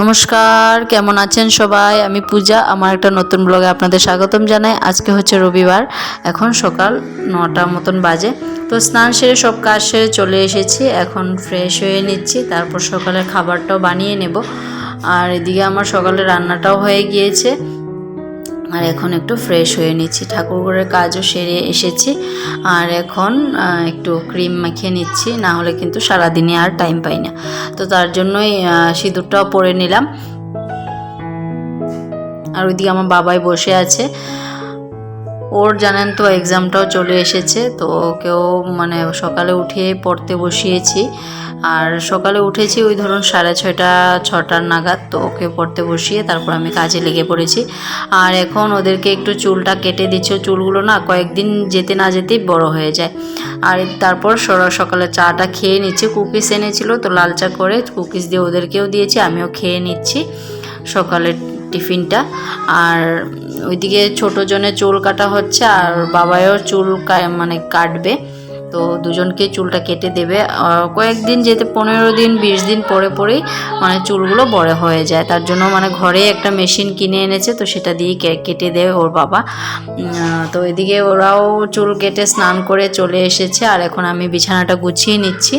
নমস্কার, কেমন আছেন সবাই? আমি পূজা। আমার একটা নতুন ব্লগে আপনাদের স্বাগতম জানাই। আজকে হচ্ছে রবিবার, এখন সকাল 9টার মতন বাজে। তো স্নান সেরে সব কাজ সেরে চলে এসেছি। এখন ফ্রেশ হয়ে নিচ্ছি, তারপর সকালের খাবারটাও বানিয়ে নেব। আর এদিকে আমার সকালে রান্নাটাও হয়ে গিয়েছে। আর এখন একটু ফ্রেশ হয়ে নিচ্ছি, ঠাকুরঘরের কাজও সেরে এসেছি। আর এখন একটু ক্রিম মাখিয়ে নিচ্ছি, না হলে কিন্তু সারাদিনে আর টাইম পাই না। তো তার জন্যই সিঁদুরটাও পরে নিলাম। আর ওইদিকে আমার বাবাই বসে আছে। ওর জানেন তো এক্সামটাও চলে এসেছে, তো ওকেও মানে সকালে উঠে পড়তে বসিয়েছি। আর সকালে উঠেছি ওই ধরুন 6:30-6টার নাগাদ, তো ওকে পড়তে বসিয়ে তারপর আমি কাজে লেগে পড়েছি। আর এখন ওদেরকে একটু চুলটা কেটে দিচ্ছে। চুলগুলো না কয়েকদিন যেতে না যেতেই বড় হয়ে যায়। আর তারপর সকালে চাটা খেয়ে নিচ্ছি। কুকিজ এনেছিল, তো লাল চা করে কুকিজ দিয়ে ওদেরকেও দিয়েছি, আমিও খেয়ে নিচ্ছি সকালের টিফিনটা। আর ওইদিকে ছোটো জনের চুল কাটা হচ্ছে, আর বাবাও চুল মানে কাটবে। তো দুজনকে চুলটা কেটে দেবে। কয়েকদিন যেতে 15 দিন 20 দিন পরে পরেই মানে চুলগুলো বড় হয়ে যায়। তার জন্য মানে ঘরে একটা মেশিন কিনে এনেছে, তো সেটা দিয়ে কেটে দেবে ওর বাবা। তো এদিকে ওরাও চুল কেটে স্নান করে চলে এসেছে। আর এখন আমি বিছানাটা গুছিয়ে নিচ্ছি।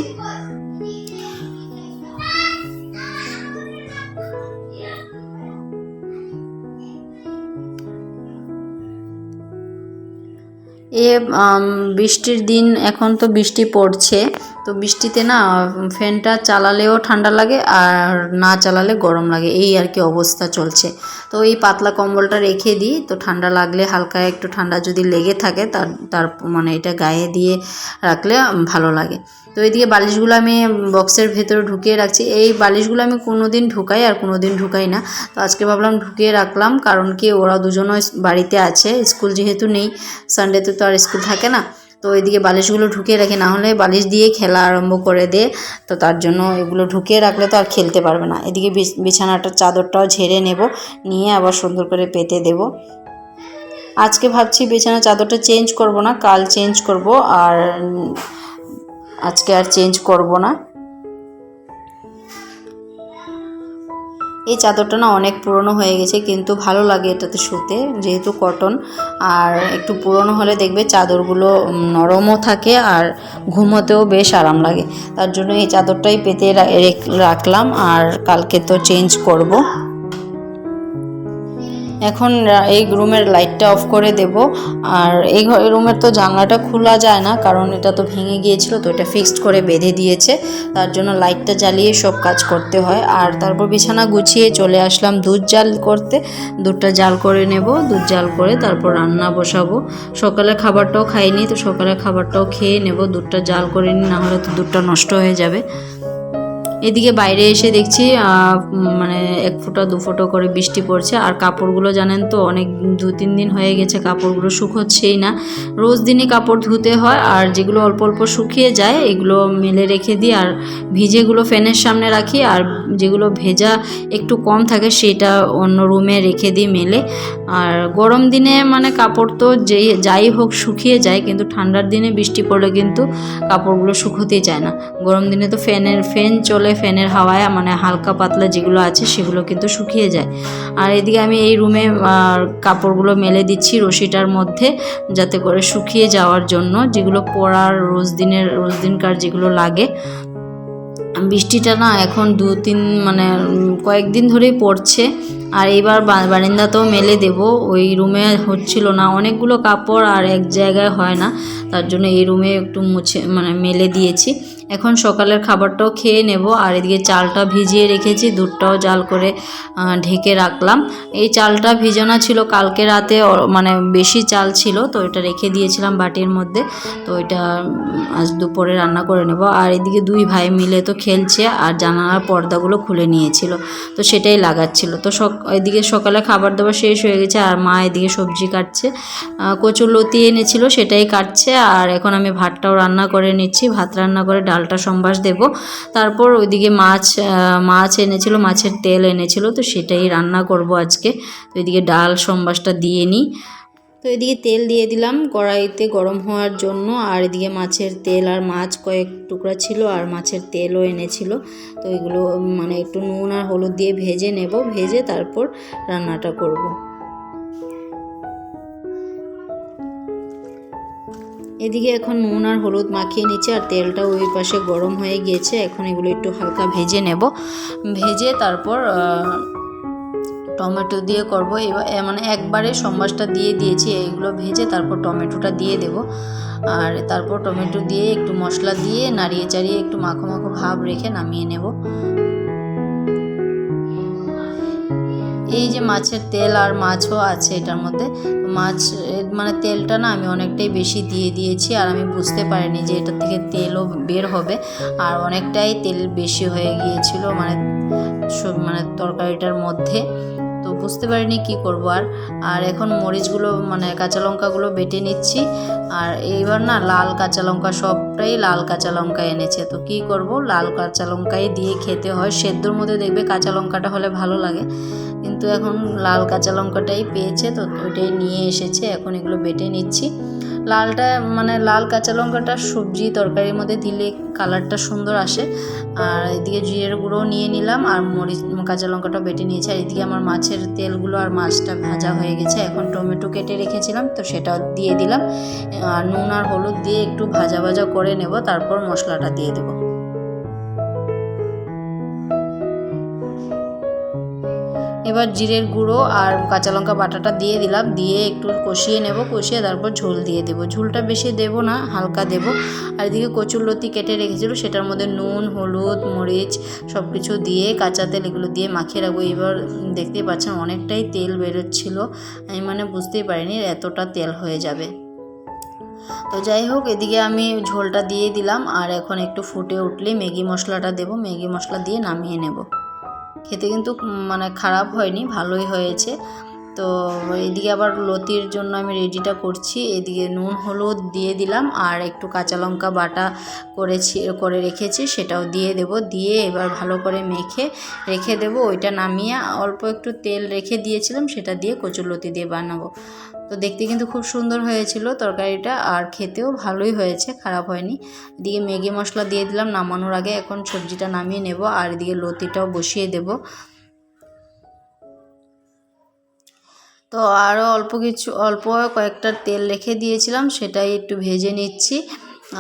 বৃষ্টির দিন, এখন তো বৃষ্টি পড়ছে, তো বৃষ্টিতে না ফ্যানটা চালালেও ঠান্ডা লাগে আর না চালালে গরম লাগে, এই আর কি অবস্থা চলছে। তো এই পাতলা কম্বলটা রেখে দিই, তো ঠান্ডা লাগলে হালকা একটু ঠান্ডা যদি লেগে থাকে তার মানে এটা গায়ে দিয়ে রাখলে ভালো লাগে। তো এইদিকে বালিশগুলো আমি বক্সের ভেতরে ঢুকিয়ে রাখছি। এই বালিশগুলো আমি কোনো দিন ঢুকাই আর কোনো দিন ঢুকাই না। তো আজকে ভাবলাম ঢুকিয়ে রাখলাম, কারণ কি ওরা দুজনও বাড়িতে আছে, স্কুল যেহেতু নেই, সানডেতে তো আর স্কুল থাকে না। তো এইদিকে বালিশগুলো ঢুকিয়ে রাখি, না হলে বালিশ দিয়ে খেলা আরম্ভ করে দে। তো তার জন্য এগুলো ঢুকিয়ে রাখলে তো আর খেলতে পারবে না। এদিকে বিছানাটার চাদরটাও ঝেড়ে নেব, নিয়ে আবার সুন্দর করে পেতে দেব। আজকে ভাবছি বিছানার চাদরটা চেঞ্জ করব না, কাল চেঞ্জ করব। আর আজকে আর চেঞ্জ করব না। এই চাদরটা না অনেক পুরনো হয়ে গেছে, কিন্তু ভালো লাগে এটাতে শুতে, যেহেতু কটন। আর একটু পুরনো হলে দেখবে চাদরগুলো নরমও থাকে আর ঘুমোতেও বেশ আরাম লাগে। তার জন্য এই চাদরটাই পেতে রাখলাম, আর কালকে তো চেঞ্জ করব। এখন এই রুমের লাইটটা অফ করে দেব। আর এই রুমের তো জানলাটা খোলা যায় না, কারণ এটা তো ভেঙে গিয়েছিল, তো এটা ফিক্সড করে বেঁধে দিয়েছে। তার জন্য লাইটটা জ্বালিয়ে সব কাজ করতে হয়। আর তারপর বিছানা গুছিয়ে চলে আসলাম দুধ জাল করতে। দুধটা জাল করে নেব, দুধ জাল করে তারপর রান্না বসাবো। সকালে খাবারটাও খাইনি, তো সকালে খাবারটাও খেয়ে নেব। দুধটা জাল করে নিই, না হলে তো দুধটা নষ্ট হয়ে যাবে। এদিকে বাইরে এসে দেখছি মানে 1 ফোঁটা 2 ফোঁটা করে বৃষ্টি পড়ছে। আর কাপড়গুলো জানেন তো অনেক 2-3 দিন হয়ে গেছে কাপড়গুলো শুকোচ্ছেই না। রোজ দিনই কাপড় ধুতে হয়, আর যেগুলো অল্প অল্প শুকিয়ে যায় এগুলো মেলে রেখে দিই, আর ভিজেগুলো ফ্যানের সামনে রাখি, আর যেগুলো ভেজা একটু কম থাকে সেটা অন্য রুমে রেখে দিই মেলে। আর গরম দিনে মানে কাপড় তো যাই হোক শুকিয়ে যায়, কিন্তু ঠান্ডার দিনে বৃষ্টি পড়লে কিন্তু কাপড়গুলো শুকোতেই চায় না। গরম দিনে তো ফ্যান চলে, ফ্যানের হাওয়ায় মানে হালকা পাতলা যেগুলো আছে সেগুলো কিন্তু শুকিয়ে যায়। আর এদিকে আমি এই রুমে কাপড়গুলো মেলে দিচ্ছি রশিটার মধ্যে, যাতে করে শুকিয়ে যাওয়ার জন্য, যেগুলো পরার রোজ দিনকার যেগুলো লাগে। বৃষ্টিটা না এখন 2-3 মানে কয়েকদিন ধরেই পড়ছে। আর এইবার বারান্দাতেও মেলে দেব, ওই রুমে হচ্ছিল না, অনেকগুলো কাপড় আর এক জায়গায় হয় না, তার জন্য এই রুমে একটু মুছে মানে মেলে দিয়েছি। এখন সকালের খাবারটাও খেয়ে নেব। আর এদিকে চালটা ভিজিয়ে রেখেছি, দুধটাও জাল করে ঢেকে রাখলাম। এই চালটা ভিজানো ছিল কালকে রাতে, মানে বেশি চাল ছিল, তো এটা রেখে দিয়েছিলাম বাটির মধ্যে। তো এটা আজ দুপুরে রান্না করে নেব। আর এদিকে 2 ভাই মিলে তো খেলছে, আর জানালার পর্দাগুলো খুলে নিয়েছিল, তো সেটাই লাগাচ্ছিল। তো এদিকে সকালে খাবার দাবার শেষ হয়ে গেছে, আর মা এদিকে সবজি কাটছে, কচুর লতি এনেছিল সেটাই কাটছে। আর এখন আমি ভাতটাও রান্না করে নিচ্ছি, ভাত রান্না করে ডালটা সম্বাস দেব। তারপর ওইদিকে মাছ এনেছিল, মাছের তেল এনেছিল, তো সেটাই রান্না করব আজকে। তো এদিকে ডাল সম্বাসটা দিয়ে নিই। তো এদিকে তেল দিয়ে দিলাম কড়াইতে গরম হওয়ার জন্য, আর এদিকে মাছের তেল আর মাছ কয়েক টুকরা ছিল আর মাছের তেলও এনেছিল। তো এগুলো মানে একটু নুন আর হলুদ দিয়ে ভেজে নেব, ভেজে তারপর রান্নাটা করব। এদিকে এখন নুন আর হলুদ মাখিয়ে নিচ্ছে আর তেলটা ওই পাশে গরম হয়ে গিয়েছে। এখন এগুলো একটু হালকা ভেজে নেব, ভেজে তারপর টমেটো দিয়ে করব। এবার মানে একবারে সম্বাসটা দিয়ে দিয়েছি, এইগুলো ভেজে তারপর টমেটোটা দিয়ে দেব। আর তারপর টমেটো দিয়ে একটু মশলা দিয়ে নাড়িয়ে চাড়িয়ে একটু মাখো মাখো ভাব রেখে নামিয়ে নেব। এই যে মাছের তেল আর মাছও আছে এটার মধ্যে, মাছ মানে তেলটা না আমি অনেকটাই বেশি দিয়ে দিয়েছি, আর আমি বুঝতে পারিনি যে এটা থেকে তেলও বের হবে, আর অনেকটাই তেল বেশি হয়ে গিয়েছিল মানে তরকারিটার মধ্যে। তো বুঝতে পারিনি কি করব। আর এখন মরিচগুলো মানে কাঁচা লঙ্কাগুলো বেটে নিচ্ছি। আর এইবার না লাল কাঁচা লঙ্কা, সবটাই লাল কাঁচা লঙ্কা এনেছে, তো কি করব, লাল কাঁচা লঙ্কাই দিয়ে খেতে হয়। সেদ্ধর মধ্যে দেখবে কাঁচা লঙ্কাটা হলে ভালো লাগে, কিন্তু এখন লাল কাঁচা লঙ্কাটাই পেয়েছে, তো ওইটাই নিয়ে এসেছে। এখন এগুলো বেটে নিচ্ছি। লালটা মানে লাল কাঁচা লঙ্কাটা সবজি তরকারির মধ্যে দিলে কালারটা সুন্দর আসে। আর এদিকে জিরের গুঁড়োও নিয়ে নিলাম, আর মরিচ কাঁচা লঙ্কাটা বেটে নিয়েছি। আর এদিকে আমার মাছের তেলগুলো আর মাছটা ভাজা হয়ে গেছে। এখন টমেটো কেটে রেখেছিলাম, তো সেটাও দিয়ে দিলাম। আর নুন আর হলুদ দিয়ে একটু ভাজা ভাজা করে নেব, তারপর মশলাটা দিয়ে দেবো। এবার জিরের গুঁড়ো আর কাঁচা লঙ্কা বাটাটা দিয়ে দিলাম, দিয়ে একটু কষিয়ে নেব, কষিয়ে তারপর ঝোল দিয়ে দেবো। ঝোলটা বেশি দেবো না, হালকা দেবো। আর এদিকে কচুরলতি কেটে রেখেছিল, সেটার মধ্যে নুন হলুদ মরিচ সব কিছু দিয়ে কাঁচা তেল এগুলো দিয়ে মাখিয়ে রাখবো। এবার দেখতেই পাচ্ছেন অনেকটাই তেল বেরোচ্ছিল, আমি মানে বুঝতেই পারিনি এতটা তেল হয়ে যাবে। তো যাই হোক, এদিকে আমি ঝোলটা দিয়ে দিলাম। আর এখন একটু ফুটে উঠলে ম্যাগি মশলাটা দেবো, ম্যাগি মশলা দিয়ে নামিয়ে নেব। খেতে কিন্তু মানে খারাপ হয়নি, ভালোই হয়েছে। তো এদিকে আবার লতির জন্য আমি রেডিটা করছি। এদিকে নুন হলুদ দিয়ে দিলাম, আর একটু কাঁচা লঙ্কা বাটা করে রেখেছি, সেটাও দিয়ে দেব। দিয়ে এবার ভালো করে মেখে রেখে দেব। ওইটা নামিয়ে অল্প একটু তেল রেখে দিয়েছিলাম, সেটা দিয়ে কচুরলতি দিয়ে বানাবো। তো দেখতে কিন্তু খুব সুন্দর হয়েছিল তরকারিটা, আর খেতেও ভালোই হয়েছে, খারাপ হয়নি। এদিকে ম্যাগি মশলা দিয়ে দিলাম নামানোর আগে। এখন সবজিটা নামিয়ে নেব, আর এদিকে লতিটাও বসিয়ে দেব। তো আরও অল্প কয়েকটা তেল রেখে দিয়েছিলাম, সেটাই একটু ভেজে নিচ্ছি।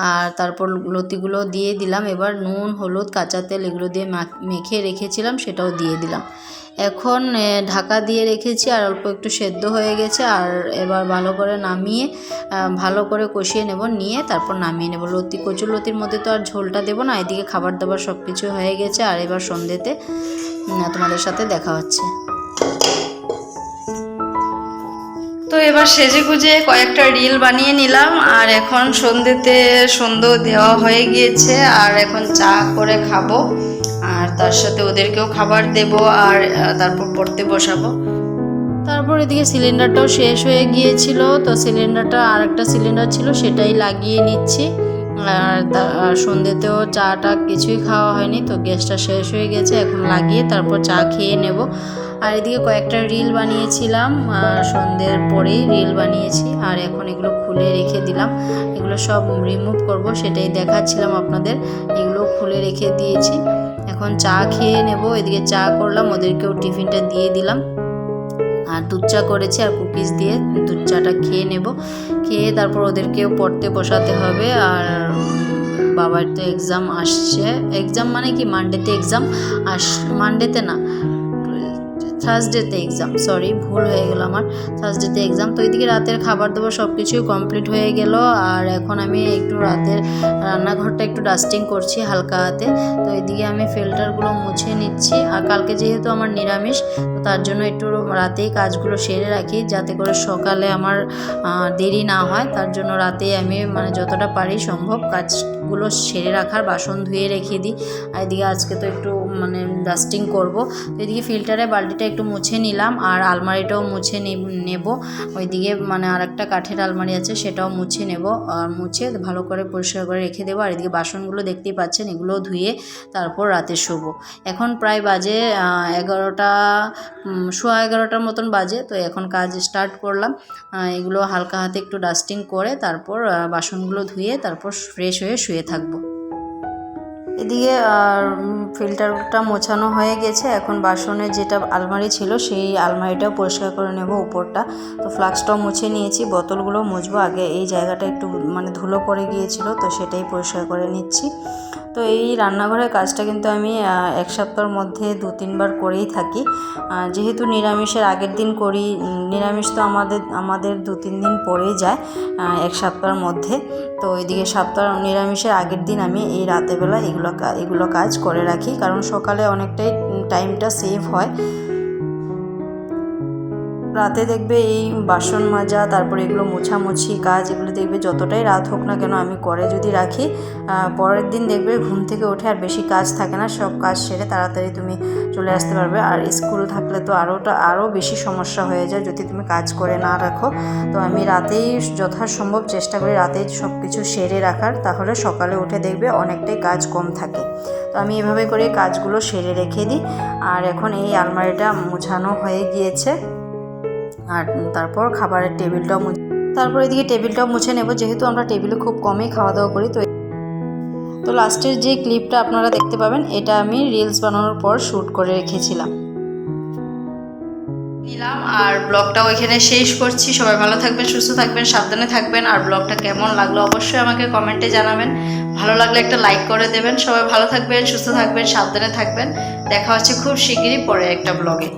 আর তারপর লতিগুলো দিয়ে দিলাম। এবার নুন হলুদ কাঁচা তেল এগুলো দিয়ে মেখে রেখেছিলাম, সেটাও দিয়ে দিলাম। এখন ঢাকা দিয়ে রেখেছি, আর অল্প একটু সেদ্ধ হয়ে গেছে। আর এবার ভালো করে নামিয়ে ভালো করে কষিয়ে নেব, নিয়ে তারপর নামিয়ে নেব। কচুরলতির মধ্যে তো আর ঝোলটা দেবো না। এদিকে খাবার দাবার সব কিছু হয়ে গেছে, আর এবার সন্ধ্যেতে তোমাদের সাথে দেখা হচ্ছে। তো এবার সেজে গুজে কয়েকটা রিল বানিয়ে নিলাম, আর এখন সন্ধ্যেও দেওয়া হয়ে গিয়েছে। আর এখন চা করে খাবো, আর তার সাথে ওদেরকেও খাবার দেব, আর তারপর পড়তে বসাবো। তারপর এদিকে সিলিন্ডারটাও শেষ হয়ে গিয়েছিল, তো আরেকটা সিলিন্ডার ছিল, সেটাই লাগিয়ে নিচ্ছি। আর সন্ধ্যেতেও চাটা কিছুই খাওয়া হয়নি, তো গ্যাসটা শেষ হয়ে গেছে। এখন লাগিয়ে তারপর চা খেয়ে নেব। আর এদিকে কয়েকটা রিল বানিয়েছিলাম, সন্ধ্যের পরেই রিল বানিয়েছি। আর এখন এগুলো খুলে রেখে দিলাম, এগুলো সব রিমুভ করব, সেটাই দেখাচ্ছিলাম আপনাদের। এগুলো খুলে রেখে দিয়েছি। এখন চা খেয়ে নেব। এদিকে চা করলাম, ওদেরকেও টিফিনটা দিয়ে দিলাম। আর দুধ চা করেছি আর কুকিজ দিয়ে দুধ চাটা খেয়ে নেব। খেয়ে তারপর ওদেরকেও পড়তে বসাতে হবে। আর বাবার তো এক্সাম আসছে, এক্সাম মানে কি মানডেতে এক্সাম, মানডেতে না থার্সডেতে এক্সাম, সরি ভুল হয়ে গেল আমার, থার্সডেতে এক্সাম। তো এইদিকে রাতের খাবার দাবার সব কিছুই কমপ্লিট হয়ে গেল। আর এখন আমি একটু রাতের রান্নাঘরটা একটু ডাস্টিং করছি হালকা হাতে। তো এদিকে আমি ফিল্টারগুলো মুছে নিচ্ছি। আর কালকে যেহেতু আমার নিরামিষ, তো তার জন্য একটু রাতেই কাজগুলো সেরে রাখি, যাতে করে সকালে আমার দেরি না হয়। তার জন্য রাতেই আমি মানে যতটা পারি সম্ভব কাজগুলো সেরে রাখার, বাসন ধুয়ে রেখে দিই। আর এদিকে আজকে তো একটু মানে ডাস্টিং করব। তো এদিকে ফিল্টারে বালতিটা একটু মুছে নিলাম, আর আলমারিটাও মুছে নেব। ওইদিকে মানে আর একটা কাঠের আলমারি আছে, সেটাও মুছে নেব, আর মুছে ভালো করে পরিষ্কার করে রেখে দেবো। আর এদিকে বাসনগুলো দেখতেই পাচ্ছেন, এগুলোও ধুয়ে তারপর রাতে শোবো। এখন প্রায় বাজে 11টা, 11:15 মতন বাজে। তো এখন কাজ স্টার্ট করলাম। এগুলো হালকা হাতে একটু ডাস্টিং করে তারপর বাসনগুলো ধুয়ে তারপর ফ্রেশ হয়ে শুয়ে থাকবো। এদিকে ফিল্টারটা মোছানো হয়ে গেছে। এখন বাসনের যেটা আলমারি ছিল সেই আলমারিটাও পরিষ্কার করে নেব উপরটা। তো ফ্লাক্সটাও মুছে নিয়েছি, বোতলগুলো মুছবো। আগে এই জায়গাটা একটু মানে ধুলো পড়ে গিয়েছিল, তো সেটাই পরিষ্কার করে নিচ্ছি। তো এই রান্নাঘরের কাজটা কিন্তু আমি এক সপ্তাহের মধ্যে 2-3 বার করেই থাকি। যেহেতু নিরামিষের আগের দিন করি, নিরামিষ তো আমাদের 2-3 দিন পরেই যায় এক সপ্তাহের মধ্যে। তো ওইদিকে নিরামিষের আগের দিন আমি এই রাতের বেলা এগুলো কাজ করে রাখি, কারণ সকালে অনেকটাই টাইমটা সেভ হয়। রাতে দেখবে এই বাসন মাজা, তারপরে এগুলো মোছামুছি কাজ, এগুলো দেখবে যতটাই রাত হোক না কেন আমি করে যদি রাখি, পরের দিন দেখবে ঘুম থেকে উঠে আর বেশি কাজ থাকে না, সব কাজ সেরে তাড়াতাড়ি তুমি চলে আসতে পারবে। আর স্কুল থাকলে তো আরও বেশি সমস্যা হয়ে যায় যদি তুমি কাজ করে না রাখো। তো আমি রাতেই যথাসম্ভব চেষ্টা করি রাতেই সব কিছু সেরে রাখার, তাহলে সকালে উঠে দেখবে অনেকটাই কাজ কম থাকে। তো আমি এভাবে করে কাজগুলো সেরে রেখে দিই। আর এখন এই আলমারিটা মোছানো হয়ে গিয়েছে, আর তারপর খাবারের টেবিলটাও তারপর এদিকে টেবিলটাও মুছে নেব, যেহেতু আমরা টেবিলে খুব কমই খাওয়া দাওয়া করি। তো লাস্টের যে ক্লিপটা আপনারা দেখতে পাবেন, এটা আমি রিলস বানানোর পর শ্যুট করে রেখেছিলাম। আর ব্লগটাও এখানে শেষ করছি। সবাই ভালো থাকবেন, সুস্থ থাকবেন, সাবধানে থাকবেন। আর ব্লগটা কেমন লাগলো অবশ্যই আমাকে কমেন্টে জানাবেন। ভালো লাগলে একটা লাইক করে দেবেন। সবাই ভালো থাকবেন, সুস্থ থাকবেন, সাবধানে থাকবেন। দেখা হচ্ছে খুব শিগগিরই পরে একটা ব্লগে।